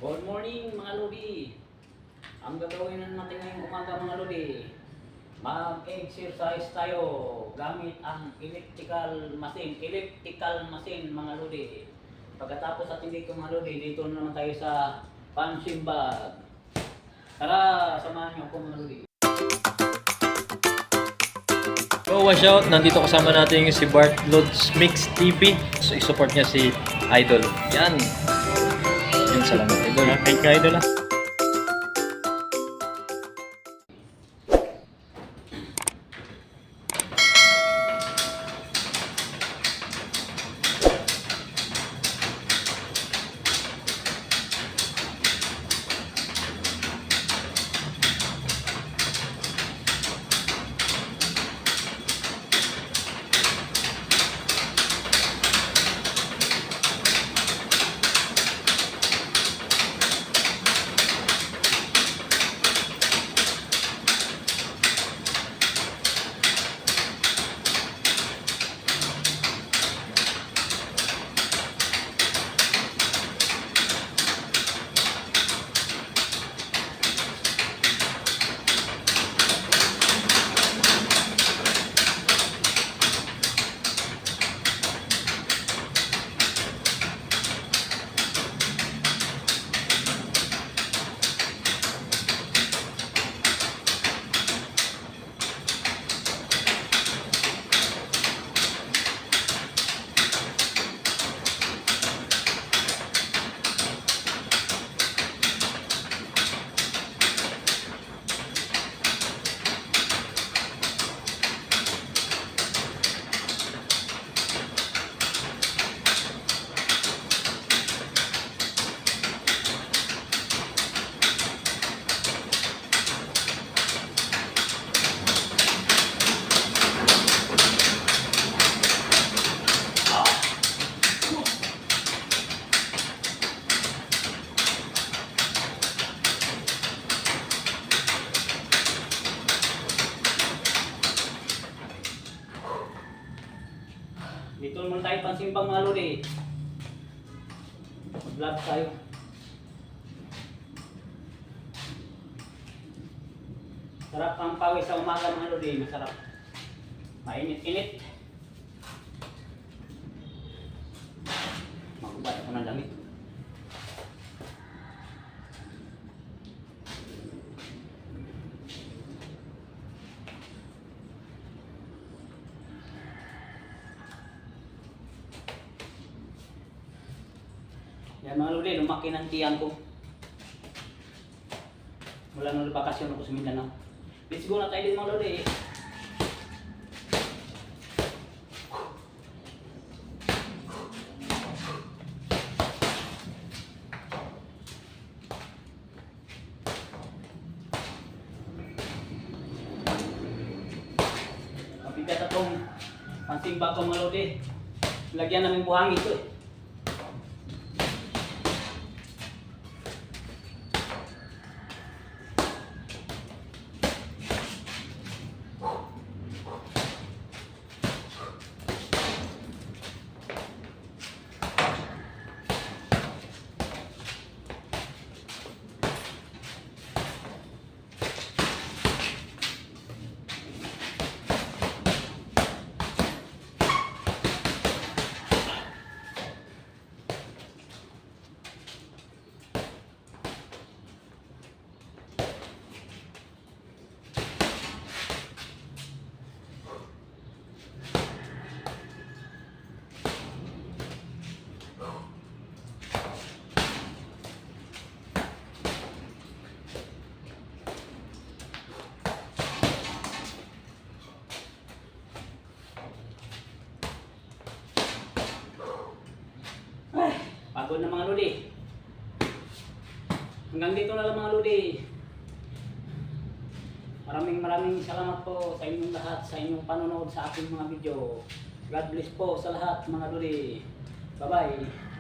Good morning mga lodi. Ang gagawin natin ngayong umaga mga lodi, mag-exercise tayo gamit ang elliptical machine mga lodi. Pagkatapos atin dito mga lodi, dito na naman tayo sa punching bag. Tara, samahan niyo ako mga lodi. So watch out, nandito kasama natin si Bart Lods Mix TV. So i-support niya si Idol. Yan. Yan, salamat Idol. Thank you, Idol. Dito muna tayo pansimbang mga lodi. Mag-vlog tayo. Sarap ang pawis sa umaga mga lodi. Masarap. Mainit-init. Magubad ako ng damit. Yan mga lodi, lumaki ng tiyan ko. Mula nung bakasyon ako sa Mindanao. Let's go na tayo din mga lodi. Mabigat itong pansing bag ko mga lodi. Lagyan namin buhangin ito eh. Pagod na mga lodi. Hanggang dito na lang mga lodi. Maraming salamat po sa inyong lahat, sa inyong panonood sa aking mga video. God bless po sa lahat mga lodi. Bye bye.